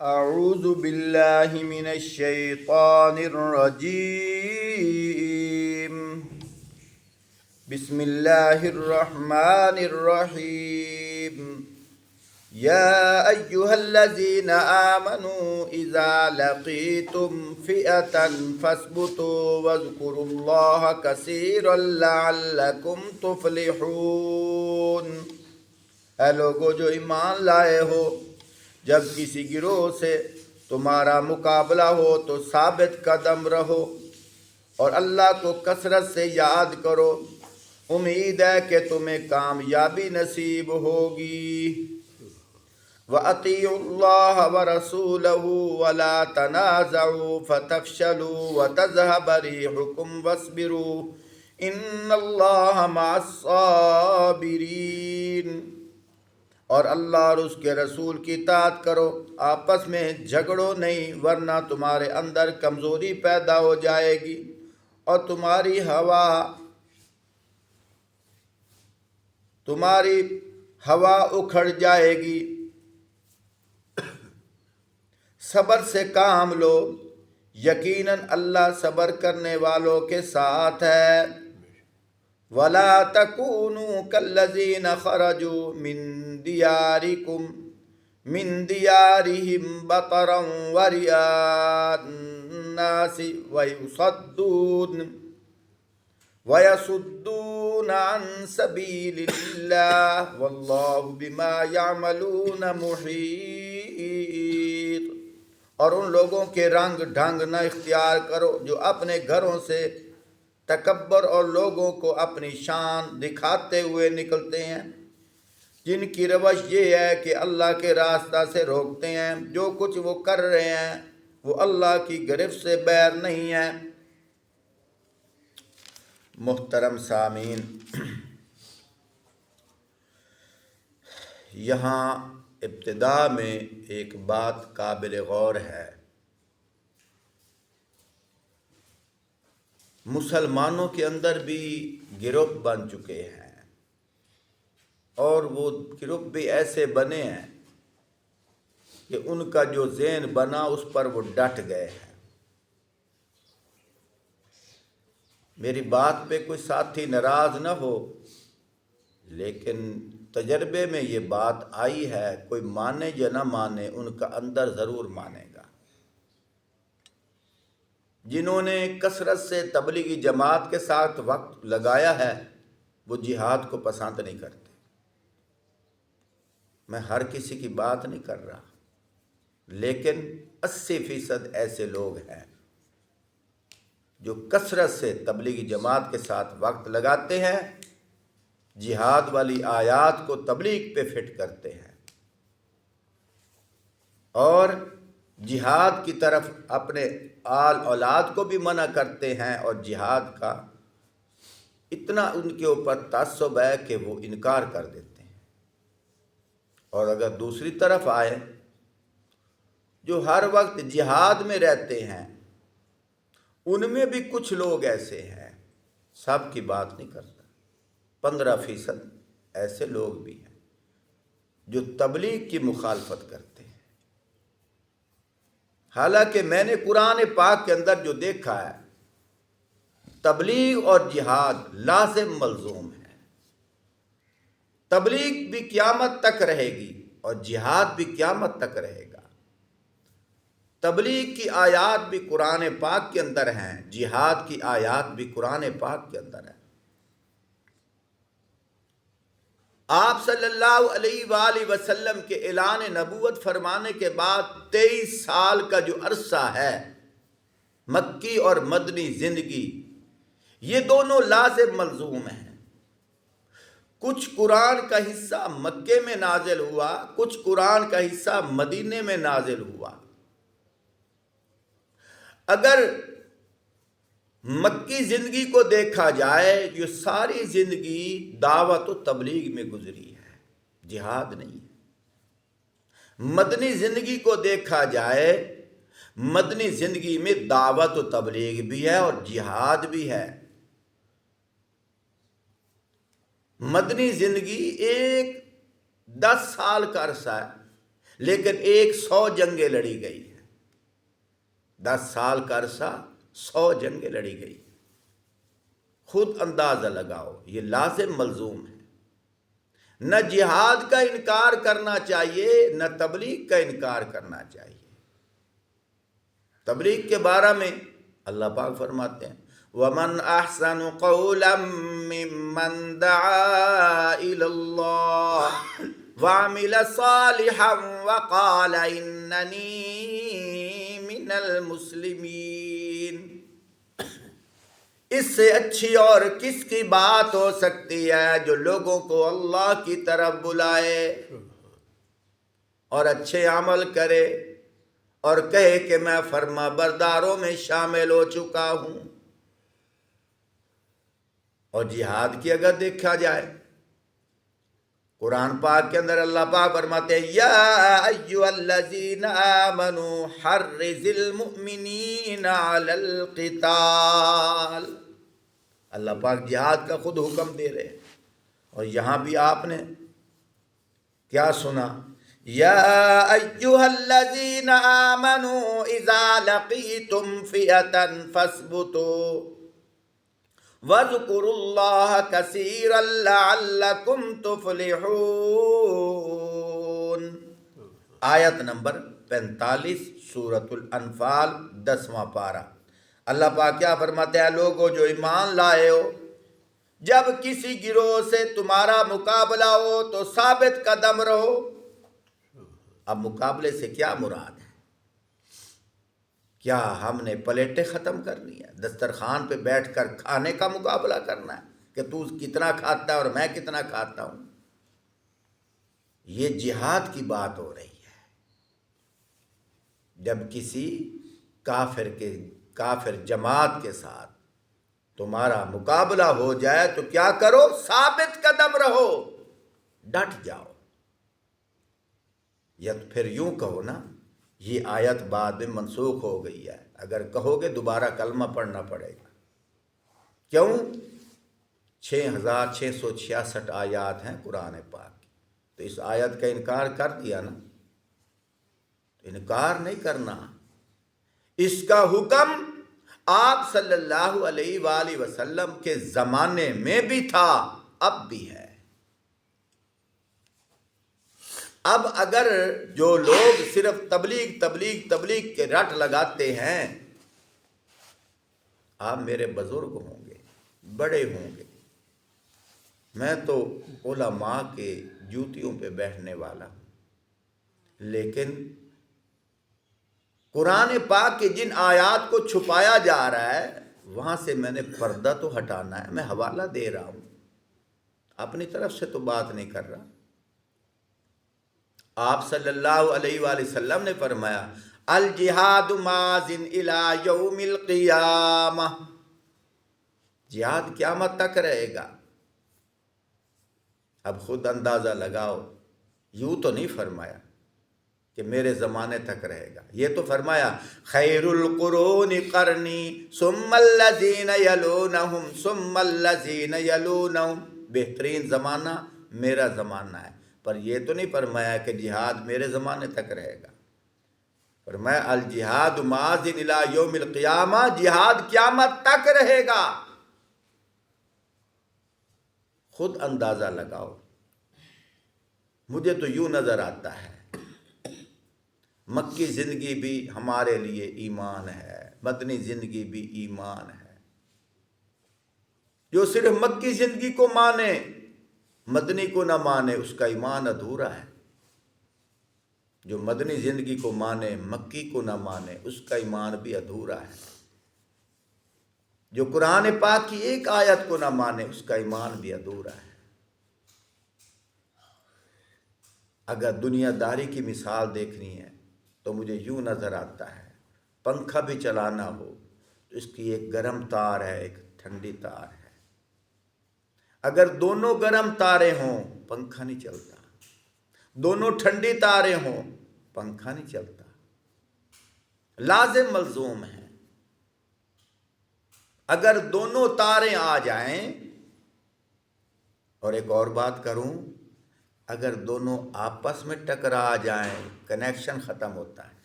أعوذ بالله من الشيطان الرجيم. بسم الله الرحمن الرحيم. يا أيها الذين آمنوا إذا لقيتم فئة فاثبتوا واذكروا الله كثيرا لعلكم تفلحون. اے لوگو جو ایمان لائے ہو، جب کسی گروہ سے تمہارا مقابلہ ہو تو ثابت قدم رہو اور اللہ کو کثرت سے یاد کرو، امید ہے کہ تمہیں کامیابی نصیب ہوگی۔ وَأَطِيعُوا اللَّهَ وَرَسُولَهُ وَلَا تَنَازَعُوا فَتَفْشَلُوا وَتَذْهَبَ رِيحُكُمْ وَاصْبِرُوا إِنَّ اللَّهَ مَعَ الصَّابِرِينَ۔ اور اللہ اور اس کے رسول کی اطاعت کرو، آپس میں جھگڑو نہیں، ورنہ تمہارے اندر کمزوری پیدا ہو جائے گی اور تمہاری ہوا اکھڑ جائے گی۔ صبر سے کام لو، یقیناً اللہ صبر کرنے والوں کے ساتھ ہے۔ وَلَا تَكُونُوا كَالَّذِينَ خَرَجُوا مِن دِيَارِهِمْ بَطَرًا وَرِئَاءَ النَّاسِ وَيَصُدُّونَ عَن سَبِيلِ اللَّهِ وَاللَّهُ بِمَا يَعْمَلُونَ مُحِيطٌ۔ اور ان لوگوں کے رنگ ڈھنگ نہ اختیار کرو جو اپنے گھروں سے تکبر اور لوگوں کو اپنی شان دکھاتے ہوئے نکلتے ہیں، جن کی روش یہ ہے کہ اللہ کے راستہ سے روکتے ہیں۔ جو کچھ وہ کر رہے ہیں وہ اللہ کی گرفت سے بیر نہیں ہے۔ محترم سامعین، یہاں ابتدا میں ایک بات قابل غور ہے۔ مسلمانوں کے اندر بھی گروہ بن چکے ہیں، اور وہ گروہ بھی ایسے بنے ہیں کہ ان کا جو ذہن بنا اس پر وہ ڈٹ گئے ہیں۔ میری بات پہ کوئی ساتھی ناراض نہ ہو، لیکن تجربے میں یہ بات آئی ہے، کوئی مانے یا نہ مانے ان کا اندر ضرور مانے گا۔ جنہوں نے کثرت سے تبلیغی جماعت کے ساتھ وقت لگایا ہے وہ جہاد کو پسند نہیں کرتے۔ میں ہر کسی کی بات نہیں کر رہا، لیکن 80% ایسے لوگ ہیں جو کثرت سے تبلیغی جماعت کے ساتھ وقت لگاتے ہیں، جہاد والی آیات کو تبلیغ پہ فٹ کرتے ہیں اور جہاد کی طرف اپنے آل اولاد کو بھی منع کرتے ہیں، اور جہاد کا اتنا ان کے اوپر تعصب ہے کہ وہ انکار کر دیتے ہیں۔ اور اگر دوسری طرف آئے جو ہر وقت جہاد میں رہتے ہیں، ان میں بھی کچھ لوگ ایسے ہیں، سب کی بات نہیں کرتا، 15% ایسے لوگ بھی ہیں جو تبلیغ کی مخالفت کرتے ہیں۔ حالانکہ میں نے قرآن پاک کے اندر جو دیکھا ہے، تبلیغ اور جہاد لازم ملزوم ہے۔ تبلیغ بھی قیامت تک رہے گی اور جہاد بھی قیامت تک رہے گا۔ تبلیغ کی آیات بھی قرآن پاک کے اندر ہیں، جہاد کی آیات بھی قرآن پاک کے اندر ہیں۔ آپ صلی اللہ علیہ وآلہ وسلم کے اعلان نبوت فرمانے کے بعد 23 سال کا جو عرصہ ہے، مکی اور مدنی زندگی، یہ دونوں لازم ملزوم ہیں۔ کچھ قرآن کا حصہ مکے میں نازل ہوا، کچھ قرآن کا حصہ مدینے میں نازل ہوا۔ اگر مکی زندگی کو دیکھا جائے، یہ ساری زندگی دعوت و تبلیغ میں گزری ہے، جہاد نہیں ہے۔ مدنی زندگی کو دیکھا جائے، مدنی زندگی میں دعوت و تبلیغ بھی ہے اور جہاد بھی ہے۔ مدنی زندگی ایک 10 سال کا عرصہ ہے، لیکن 100 جنگیں لڑی گئی ہیں، 10 سال کا عرصہ 100 جنگیں لڑی گئی۔ خود اندازہ لگاؤ، یہ لازم ملزوم ہے۔ نہ جہاد کا انکار کرنا چاہیے، نہ تبلیغ کا انکار کرنا چاہیے۔ تبلیغ کے بارے میں اللہ پاک فرماتے ہیں وَمَنْ أَحْسَنُ قَوْلًا مِّمَّنْ دَعَا إِلَى اللَّهِ وَعَمِلَ صَالِحًا وَقَالَ إِنَّنِي مِنَ الْمُسْلِمِينَ۔ اس سے اچھی اور کس کی بات ہو سکتی ہے جو لوگوں کو اللہ کی طرف بلائے اور اچھے عمل کرے اور کہے کہ میں فرما برداروں میں شامل ہو چکا ہوں۔ اور جہاد کی اگر دیکھا جائے، قرآن پاک کے اندر اللہ پاک فرماتے ہیں یا ایھا الذین آمنوا حرض المؤمنین علی القتال۔ اللہ پاک جہاد کا خود حکم دے رہے ہیں، اور یہاں بھی آپ نے کیا سنا؟ یا ایھا الذین آمنوا اذا لقیتم فئۃ فاثبتوا وَاذْكُرُوا اللَّهَ كَثِيرًا لَعَلَّكُمْ تُفْلِحُونَ۔ آیت نمبر 45 سورۃ الانفال 10واں پارہ۔ اللہ پاک کیا فرماتے ہیں؟ لوگو جو ایمان لائے ہو، جب کسی گروہ سے تمہارا مقابلہ ہو تو ثابت قدم رہو۔ اب مقابلے سے کیا مراد ہے؟ کیا ہم نے پلیٹیں ختم کرنی ہے؟ دسترخوان پہ بیٹھ کر کھانے کا مقابلہ کرنا ہے کہ تو کتنا کھاتا ہے اور میں کتنا کھاتا ہوں؟ یہ جہاد کی بات ہو رہی ہے۔ جب کسی کافر جماعت کے ساتھ تمہارا مقابلہ ہو جائے تو کیا کرو؟ ثابت قدم رہو، ڈٹ جاؤ۔ یا پھر یوں کہو نا، یہ آیت بعد میں منسوخ ہو گئی ہے، اگر کہو گے دوبارہ کلمہ پڑھنا پڑے گا۔ کیوں؟ 6666 آیات ہیں قرآن پاک کی، تو اس آیت کا انکار کر دیا نا، انکار نہیں کرنا۔ اس کا حکم آپ صلی اللہ علیہ وآلہ وسلم کے زمانے میں بھی تھا، اب بھی ہے۔ اب اگر جو لوگ صرف تبلیغ کے رٹ لگاتے ہیں، آپ میرے بزرگ ہوں گے، بڑے ہوں گے، میں تو علماء کے جوتیوں پہ بیٹھنے والا ہوں، لیکن قرآن پاک کے جن آیات کو چھپایا جا رہا ہے وہاں سے میں نے پردہ تو ہٹانا ہے، میں حوالہ دے رہا ہوں، اپنی طرف سے تو بات نہیں کر رہا۔ آپ صلی اللہ علیہ وآلہ وسلم نے فرمایا الجہاد ماضٍ الی یوم القیامہ، جہاد قیامت تک رہے گا۔ اب خود اندازہ لگاؤ، یوں تو نہیں فرمایا کہ میرے زمانے تک رہے گا، یہ تو فرمایا خیر القرون قرنی ثم الذین یلونہم ثم الذین یلونہم، بہترین زمانہ میرا زمانہ ہے، پر یہ تو نہیں فرمایا کہ جہاد میرے زمانے تک رہے گا۔ فرمایا الجہاد ماضٍ الی یوم القیامہ، جہاد قیامت تک رہے گا۔ خود اندازہ لگاؤ۔ مجھے تو یوں نظر آتا ہے مکی زندگی بھی ہمارے لیے ایمان ہے، مدنی زندگی بھی ایمان ہے۔ جو صرف مکی زندگی کو مانے، مدنی کو نہ مانے، اس کا ایمان ادھورا ہے۔ جو مدنی زندگی کو مانے، مکی کو نہ مانے، اس کا ایمان بھی ادھورا ہے۔ جو قرآن پاک کی ایک آیت کو نہ مانے، اس کا ایمان بھی ادھورا ہے۔ اگر دنیا داری کی مثال دیکھنی ہے تو مجھے یوں نظر آتا ہے، پنکھا بھی چلانا ہو تو اس کی ایک گرم تار ہے، ایک ٹھنڈی تار ہے۔ اگر دونوں گرم تاریں ہوں پنکھا نہیں چلتا، دونوں ٹھنڈی تاریں ہوں پنکھا نہیں چلتا، لازم ملزوم ہے۔ اگر دونوں تاریں آ جائیں، اور ایک اور بات کروں، اگر دونوں آپس میں ٹکرا جائیں کنیکشن ختم ہوتا ہے۔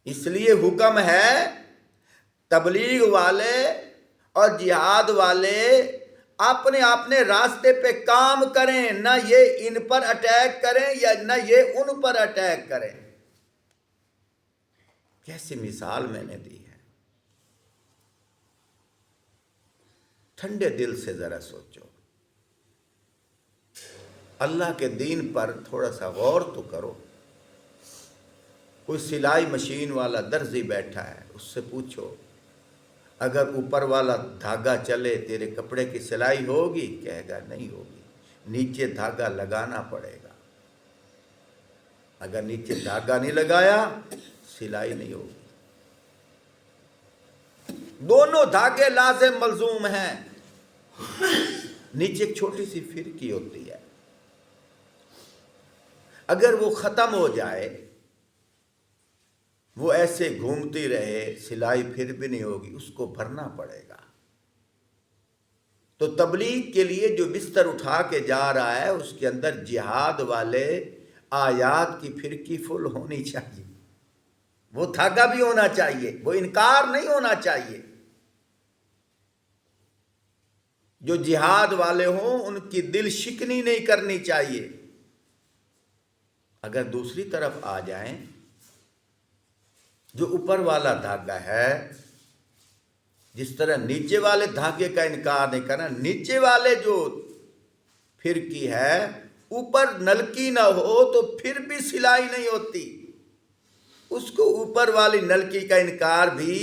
اس لیے حکم ہے تبلیغ والے اور جہاد والے اپنے اپنے راستے پہ کام کریں، نہ یہ ان پر اٹیک کریں یا نہ یہ ان پر اٹیک کریں۔ کیسی مثال میں نے دی ہے، ٹھنڈے دل سے ذرا سوچو، اللہ کے دین پر تھوڑا سا غور تو کرو۔ کوئی سلائی مشین والا درزی بیٹھا ہے، اس سے پوچھو اگر اوپر والا دھاگا چلے تیرے کپڑے کی سلائی ہوگی؟ کہے گا نہیں ہوگی، نیچے دھاگا لگانا پڑے گا، اگر نیچے دھاگا نہیں لگایا سلائی نہیں ہوگی۔ دونوں دھاگے لازم ملزوم ہیں، نیچے ایک چھوٹی سی پھرکی ہوتی ہے، اگر وہ ختم ہو جائے، وہ ایسے گھومتی رہے، سلائی پھر بھی نہیں ہوگی، اس کو بھرنا پڑے گا۔ تو تبلیغ کے لیے جو بستر اٹھا کے جا رہا ہے اس کے اندر جہاد والے آیات کی پھرکی فل ہونی چاہیے، وہ دھاگا بھی ہونا چاہیے، وہ انکار نہیں ہونا چاہیے۔ جو جہاد والے ہوں ان کی دل شکنی نہیں کرنی چاہیے۔ اگر دوسری طرف آ جائیں، جو اوپر والا دھاگا ہے، جس طرح نیچے والے دھاگے کا انکار نہیں کرنا، نیچے والے جو پھرکی ہے اوپر نلکی نہ ہو تو پھر بھی سلائی نہیں ہوتی، اس کو اوپر والی نلکی کا انکار بھی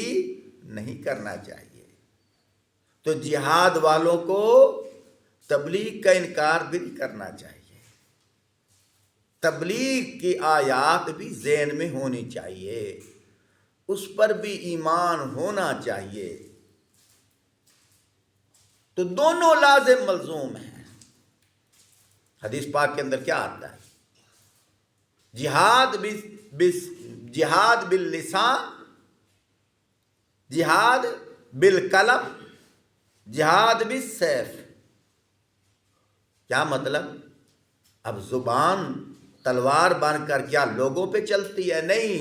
نہیں کرنا چاہیے۔ تو جہاد والوں کو تبلیغ کا انکار بھی نہیں کرنا چاہیے، تبلیغ کی آیات بھی ذہن میں ہونی چاہیے، اس پر بھی ایمان ہونا چاہیے۔ تو دونوں لازم ملزوم ہیں۔ حدیث پاک کے اندر کیا آتا ہے؟ جہاد باللسان، جہاد بالقلم، جہاد بالسیف۔ کیا مطلب؟ اب زبان تلوار بن کر کیا لوگوں پہ چلتی ہے؟ نہیں،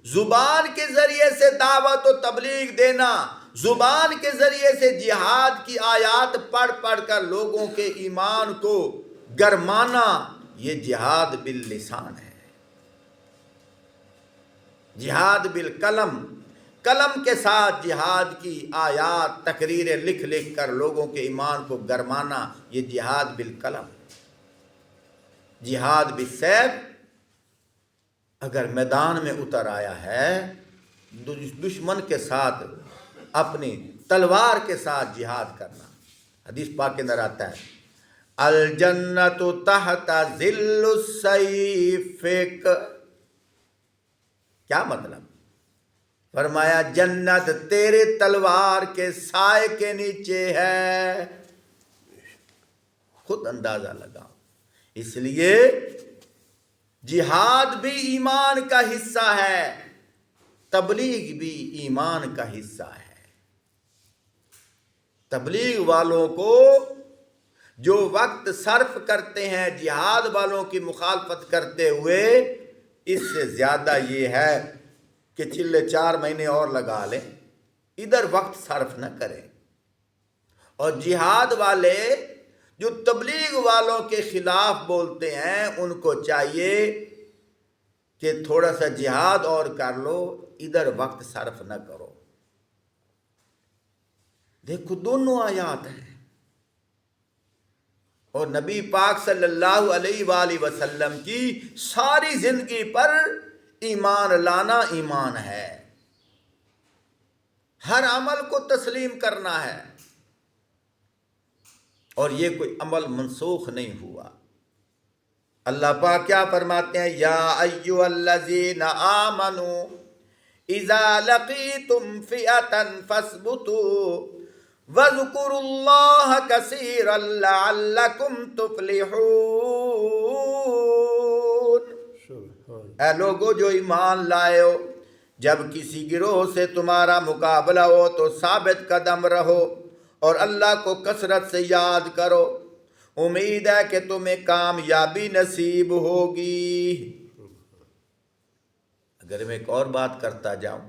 زبان کے ذریعے سے دعوت و تبلیغ دینا، زبان کے ذریعے سے جہاد کی آیات پڑھ پڑھ کر لوگوں کے ایمان کو گرمانا، یہ جہاد باللسان ہے۔ جہاد بالقلم، قلم کے ساتھ جہاد کی آیات تقریریں لکھ لکھ کر لوگوں کے ایمان کو گرمانا، یہ جہاد بالقلم۔ جہاد بالسیف، اگر میدان میں اتر آیا ہے دشمن کے ساتھ اپنی تلوار کے ساتھ جہاد کرنا۔ حدیث پاک کے اندر آتا ہے الجنت تحت ظل السیف۔ کیا مطلب؟ فرمایا جنت تیرے تلوار کے سائے کے نیچے ہے۔ خود اندازہ لگاؤ۔ اس لیے جہاد بھی ایمان کا حصہ ہے، تبلیغ بھی ایمان کا حصہ ہے۔ تبلیغ والوں کو جو وقت صرف کرتے ہیں جہاد والوں کی مخالفت کرتے ہوئے، اس سے زیادہ یہ ہے کہ چلے 4 مہینے اور لگا لیں، ادھر وقت صرف نہ کریں۔ اور جہاد والے جو تبلیغ والوں کے خلاف بولتے ہیں ان کو چاہیے کہ تھوڑا سا جہاد اور کر لو، ادھر وقت صرف نہ کرو۔ دیکھو دونوں آیات ہیں، اور نبی پاک صلی اللہ علیہ وآلہ وسلم کی ساری زندگی پر ایمان لانا ایمان ہے، ہر عمل کو تسلیم کرنا ہے، اور یہ کوئی عمل منسوخ نہیں ہوا۔ اللہ پاک کیا فرماتے ہیں؟ یا ایھا الذین آمنوا اذا لقیتم فئۃ فاثبتوا واذکروا اللہ کثیرا لعلکم تفلحون۔ اے لوگو جو ایمان لائے ہو، جب کسی گروہ سے تمہارا مقابلہ ہو تو ثابت قدم رہو اور اللہ کو کثرت سے یاد کرو۔ امید ہے کہ تمہیں کامیابی نصیب ہوگی۔ اگر میں ایک اور بات کرتا جاؤں،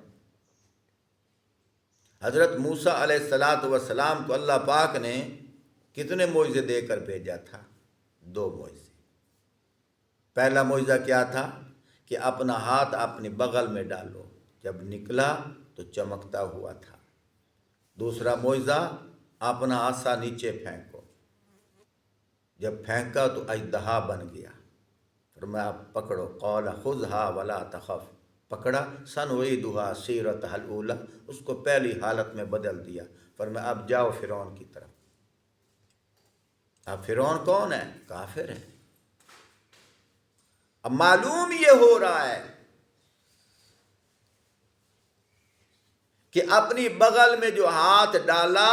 حضرت موسیٰ علیہ السلام کو اللہ پاک نے کتنے معجزے دے کر بھیجا تھا؟ 2 معجزے۔ پہلا معجزہ کیا تھا کہ اپنا ہاتھ اپنے بغل میں ڈالو، جب نکلا تو چمکتا ہوا تھا۔ دوسرا معجزہ، اپنا عصا نیچے پھینکو، جب پھینکا تو اژدہا بن گیا۔ فرمایا پکڑو، قال خذھا ولا تخف، پکڑا، سنعیدھا سیرتھا الاولی، اس کو پہلی حالت میں بدل دیا۔ فرمایا اب جاؤ فرعون کی طرف۔ اب فرعون کون ہے؟ کافر ہے۔ اب معلوم یہ ہو رہا ہے کہ اپنی بغل میں جو ہاتھ ڈالا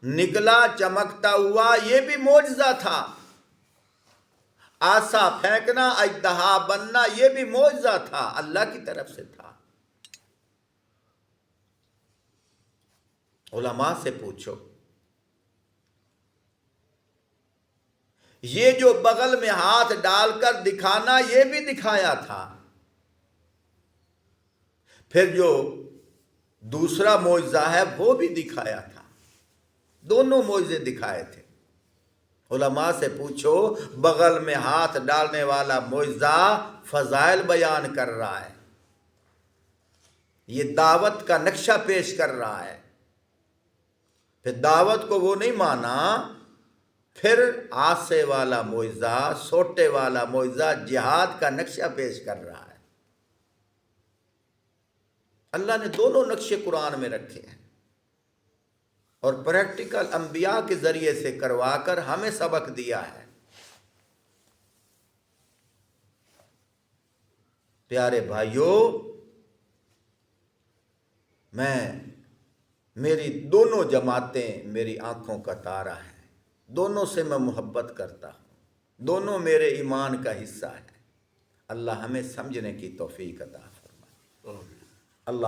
نکلا چمکتا ہوا، یہ بھی معجزہ تھا۔ عصا پھینکنا، اژدہا بننا، یہ بھی معجزہ تھا، اللہ کی طرف سے تھا۔ علماء سے پوچھو، یہ جو بغل میں ہاتھ ڈال کر دکھانا، یہ بھی دکھایا تھا، پھر جو دوسرا معجزہ ہے وہ بھی دکھایا تھا، دونوں معجزے دکھائے تھے۔ علماء سے پوچھو، بغل میں ہاتھ ڈالنے والا معجزہ فضائل بیان کر رہا ہے، یہ دعوت کا نقشہ پیش کر رہا ہے، پھر دعوت کو وہ نہیں مانا، پھر عصے والا معجزہ، سوٹے والا معجزہ جہاد کا نقشہ پیش کر رہا ہے۔ اللہ نے دونوں نقشے قرآن میں رکھے ہیں اور پریکٹیکل انبیاء کے ذریعے سے کروا کر ہمیں سبق دیا ہے۔ پیارے بھائیوں، میری دونوں جماعتیں میری آنکھوں کا تارا ہے، دونوں سے میں محبت کرتا ہوں، دونوں میرے ایمان کا حصہ ہے۔ اللہ ہمیں سمجھنے کی توفیق عطا فرمائے۔